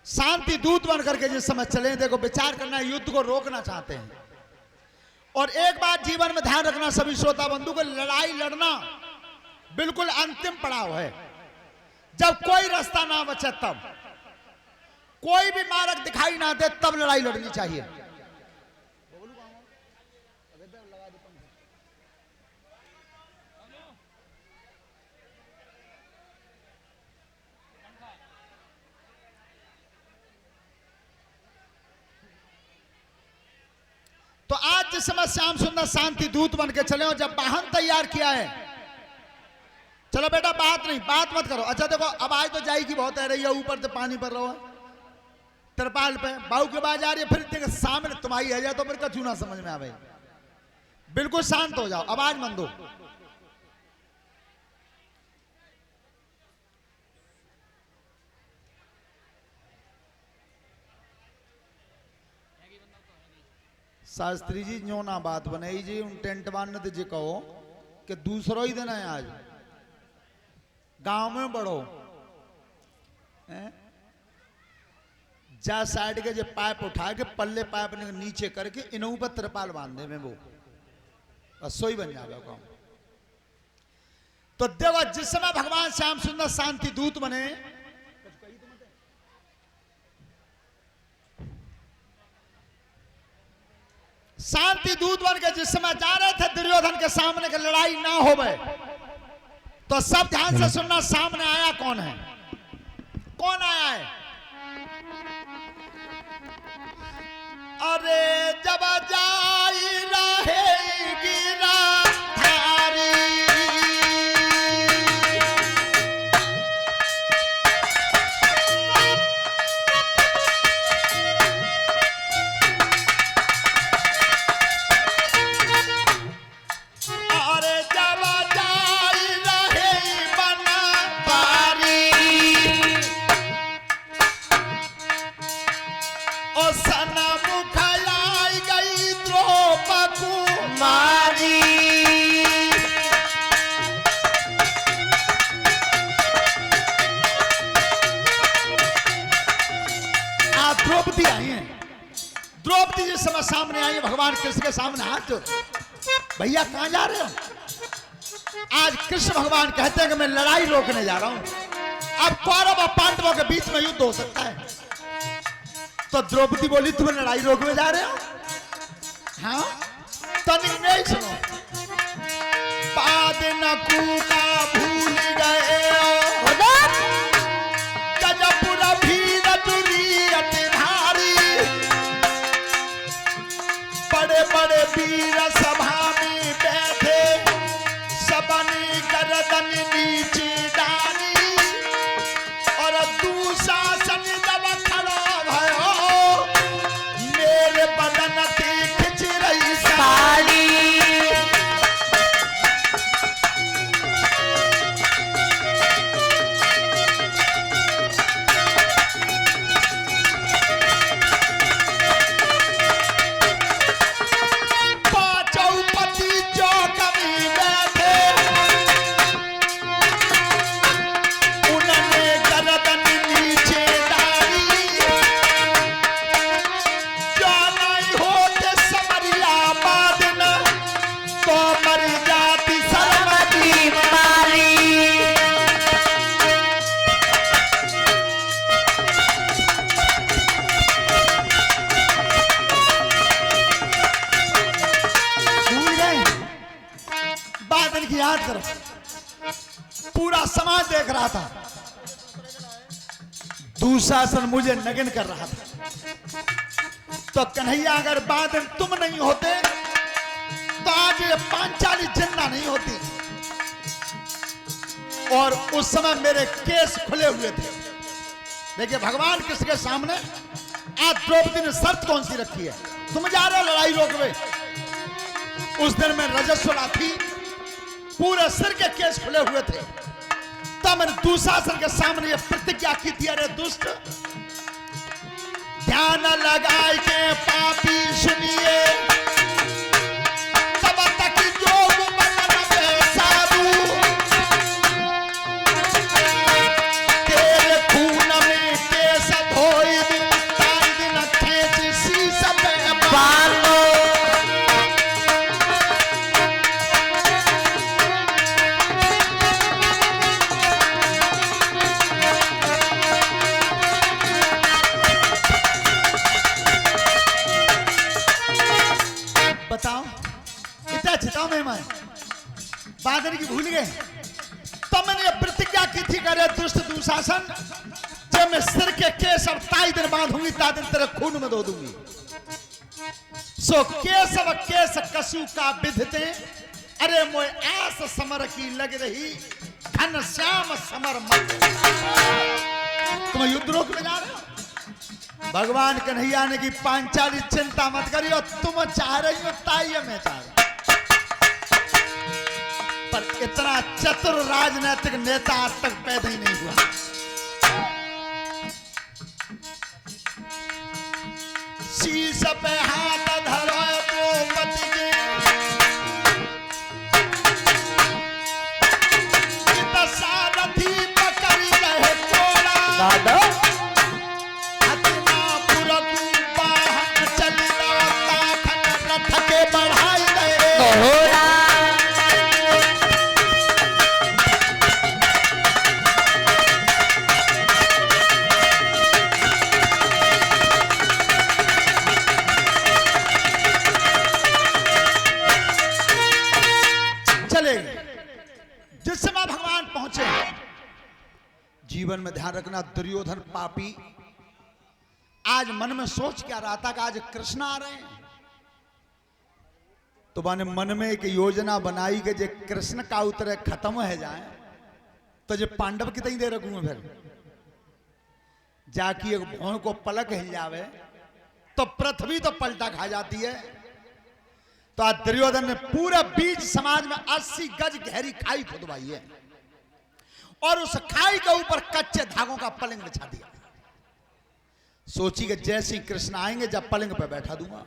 शांति दूत बन करके जिस समय चले, देखो विचार करना, युद्ध को रोकना चाहते हैं। और एक बात जीवन में ध्यान रखना सभी श्रोता बंधु को, लड़ाई लड़ना बिल्कुल अंतिम पड़ाव है। जब कोई रास्ता ना बचे, तब कोई भी मार्ग दिखाई ना दे, तब लड़ाई लड़नी चाहिए। तो आज जिस समय श्याम सुंदर शांति दूत बन के चले, और जब वाहन तैयार किया है, चलो बेटा बात मत करो। अच्छा देखो, अब आज तो जाई की बहुत है रही है, ऊपर से पानी पर रहो तिरपाल पे, बाहू के बाद आ रही है, फिर देख सामने तुम्हारी है जाए तो फिर कछु ना समझ में आवे। बिल्कुल शांत हो जाओ, आवाज मत दो। शास्त्री जी न्यो ना बात बनाई जी, उन टेंट बांधने तो जी कहो कि दूसरा ही दिन है आज, गांव में बढ़ो जा साइड के जो पाइप उठा के पल्ले पाइप ने नीचे करके इन्हों पर तिरपाल बांधे में वो रसोई बन जाएगा काम। तो देखो जिस समय भगवान श्याम सुंदर शांति दूत बने, शांति दूत बन के जिस समय जा रहे थे दुर्योधन के सामने के लड़ाई ना हो गए, तो सब ध्यान से सुनना, सामने आया कौन है? कौन आया है? अरे जब जाई रहेगी राधारी, अरे जब जाई रहेगी बनवारी, और सना मुखलाई गई द्रौपदी कुमारी। द्रौपदी आई हैं। द्रौपदी जिस समय सामने आई, भगवान कृष्ण के सामने हाथ जोड़, भैया कहां जा रहे हो? आज कृष्ण भगवान कहते हैं कि मैं लड़ाई रोकने जा रहा हूं। अब कौरव और पांडवों के बीच में युद्ध हो सकता है। तो द्रौपदी बोली तुम्हें लड़ाई रोकने जा रहे हो? हाँ, तो नहीं सुनो, बाद न कूका भूल गए गजपुर भीर दुरियत भारी, बड़े बड़े वीर सभा में बैठे, सबनी गर्दन नीचे डाली, और दुशासन जब खड़ा भयो, मेरे बदन की खिंच रही साड़ी। याद करो, पूरा समाज देख रहा था, दुशासन मुझे नगिन कर रहा था। तो कन्हैया अगर बाद में तुम नहीं होते तो आज ये पांचाली जिंदा नहीं होती। और उस समय मेरे केस खुले हुए थे। देखिए भगवान कृष्ण के सामने आज द्रौपदी ने शर्त कौन सी रखी है? तुम जा रहे हो लड़ाई रोकवे। उस दिन में रजस्वला थी, पूरे सिर के केस खुले हुए थे। तब मैंने दुशासन के सामने ये प्रतिज्ञा की थी, अरे दुष्ट, ध्यान लगाए के पापी सुनिए, तब तक जोग बदन में साधु, तेरे खून में केस धोई गए मैं, बांधने की भूल गए। तो मैंने ये प्रतिज्ञा की थी, करे दुष्ट दुशासन, जब मैं सिर के केस अब ताई दिन बांधूंगी ता दिन तेरे खून में धो दूंगी। सो केसव केस कसू का विधते, अरे मोय आस समर की लग रही, घन श्याम समर मत। तुम युद्ध रोक में जा रहे हो। भगवान कन्हैया ने की पांचाली चिंता मत करियो, तुम चाह रही हो ताई मैं चाह रहा। पर इतना चतुर राजनीतिक नेता आज तक पैदा ही नहीं हुआ। शीश पे हाथ धरो द्रौपदी के, सारथी पकड़ी रहे कोड़ा, हथिनापुर गुम्बा चली रथ के बढ़ाई रहे। जिस समय भगवान पहुंचे, जीवन में ध्यान रखना दुर्योधन पापी आज मन में सोच क्या रहा था कि आज कृष्ण आ रहे हैं। तो मैंने मन में एक योजना बनाई कि जे कृष्ण का उतरे खत्म है जाए तो जे पांडव कितनी देर रखूंगा, फिर जाके एक भौं को पलक हिल जावे तो पृथ्वी तो पलटा खा जाती है। तो आज दुर्योधन ने पूरे बीच समाज में 80 गज गहरी खाई खुदवाई है और उस खाई के ऊपर कच्चे धागों का पलंग बिछा दिया। सोची कि जैसे ही कृष्ण आएंगे जब पलंग पे बैठा दूंगा।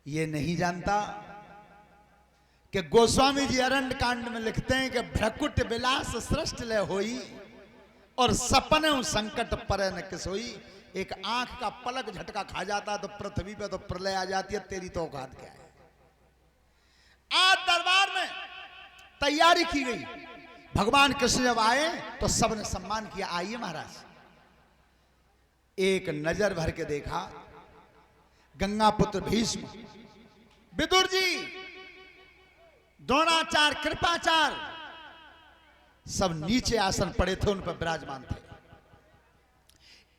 ये नहीं जानता कि गोस्वामी जी अरण्य कांड में लिखते हैं कि भ्रकुट विलास सृष्ट ले होई और सपने संकट परे न किसोई। एक आंख का पलक झटका खा जाता तो पृथ्वी पे तो प्रलय आ जाती है। तेरी तो औकात क्या है। आज दरबार में तैयारी की गई। भगवान कृष्ण जब आए तो सबने सम्मान किया, आइए महाराज। एक नजर भर के देखा, गंगा पुत्र भीष्म, विदुर जी, द्रोणाचार्य, कृपाचार्य सब नीचे आसन पड़े थे, उन पर विराजमान थे।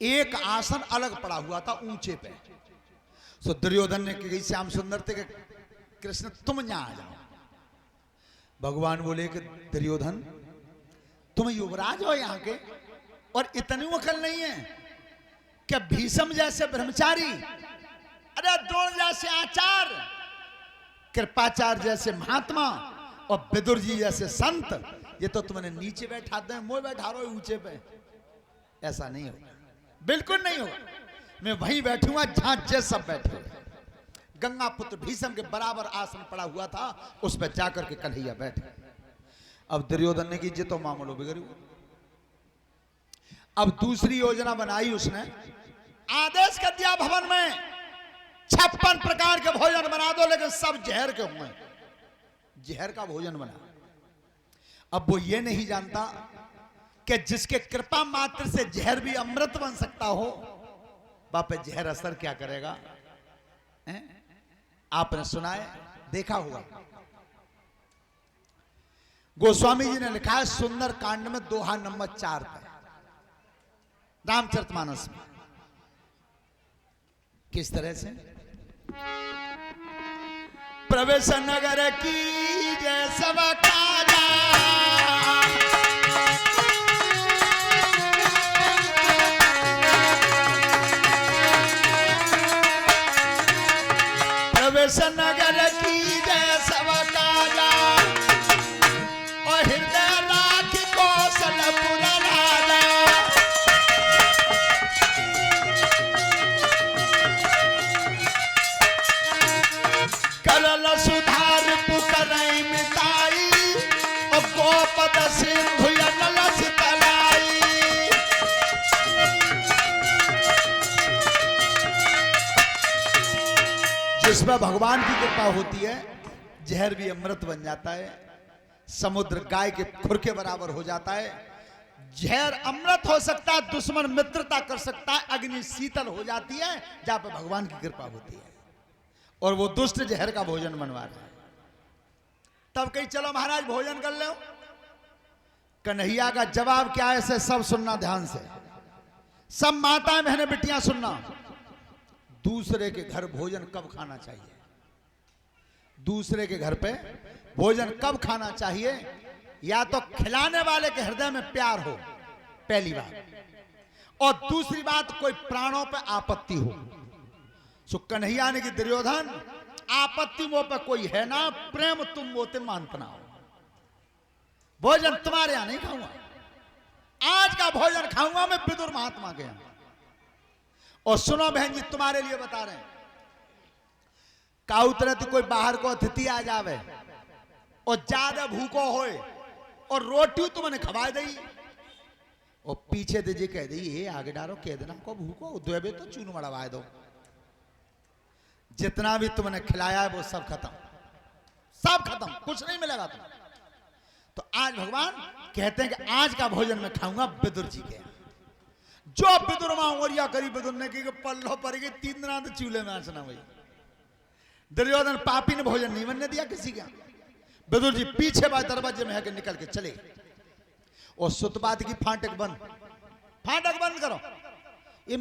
एक आसन अलग पड़ा हुआ था ऊंचे पे। सो दुर्योधन ने कही श्याम सुंदर थे कि कृष्ण तुम यहां आ जाओ। भगवान बोले कि दुर्योधन तुम युवराज हो यहां के और इतनी अकल नहीं है क्या? भीष्म जैसे ब्रह्मचारी, अरे द्रोण जैसे आचार्य, कृपाचार्य जैसे महात्मा और विदुर जी जैसे संत, ये तो तुमने नीचे बैठा दे, मोह बैठा रहे हो ऊंचे पे। ऐसा नहीं होगा, बिल्कुल नहीं होगा। मैं वहीं बैठूंगा जहां जे सब बैठे हुए। गंगा पुत्र भीष्म के बराबर आसन पड़ा हुआ था, उस पर जाकर के कन्हैया बैठे। अब दुर्योधन ने की जे तो मामलो बिगड़। अब दूसरी योजना बनाई उसने, आदेश कर दिया भवन में 56 प्रकार के भोजन बना दो, लेकिन सब जहर के हुए। जहर का भोजन बना। अब वो ये नहीं जानता कि जिसके कृपा मात्र से जहर भी अमृत बन सकता हो, बापे जहर असर क्या करेगा? आपने सुना है, देखा हुआ। गोस्वामी जी ने लिखा है सुंदर कांड में दोहा नंबर 4 पे, रामचरितमानस में। किस तरह से? प्रवेश नगर की जय सब काजा, प्रवेश नगर की जय सब काजा, और हृदय राख कौशलपुर राजा। करल सुधार पुकरई मिताई, और गोपद सिंधु ललस तलाई। जिसमें भगवान की कृपा होती है, जहर भी अमृत बन जाता है, समुद्र गाय के खुर के बराबर हो जाता है। जहर अमृत हो सकता है, दुश्मन मित्रता कर सकता है, अग्नि शीतल हो जाती है जहां पर भगवान की कृपा होती है। और वो दुष्ट जहर का भोजन बनवा रहे हैं। तब कही चलो महाराज भोजन कर लो। कन्हैया का जवाब क्या है, इसे सब सुनना ध्यान से, सब माताएं बहनें बिटियां सुनना। दूसरे के घर भोजन कब खाना चाहिए, दूसरे के घर पे भोजन कब खाना चाहिए, या तो खिलाने वाले के हृदय में प्यार हो, पहली बात, और दूसरी बात कोई प्राणों पे आपत्ति हो। सो कन्हैया ने कि दुर्योधन आपत्ति मोह पे कोई है ना, प्रेम तुम मोते मानतना हो, भोजन तुम्हारे यहां नहीं खाऊंगा, आज का भोजन खाऊंगा मैं विदुर महात्मा के यहां। और सुनो बहन जी, तुम्हारे लिए बता रहे हैं, काऊ तरह कोई बाहर को अतिथि आ जावे और ज्यादा भूखो होए और रोटी तुमने खवा दी और पीछे दीजिए कह दी ये आगे डालो कह देना को भूखो द्वेबे तो चून मड़वा दो, जितना भी तुमने खिलाया है वो सब खत्म, सब खत्म, कुछ नहीं मिलेगा तुम। तो आज भगवान कहते हैं कि आज का भोजन मैं खाऊंगा विदुर जी के, जो विदुर मांगोरिया करी विदुर ने की पल्लो पर गई 3 दिन तो चूल्हे में आंचना भाई। दुर्योधन पापी ने भोजन नहीं बनने दिया किसी का। विदुर जी पीछे बाय दरवाजे में है कि निकल के चले और सुतपात की फाटक बंद करो, ये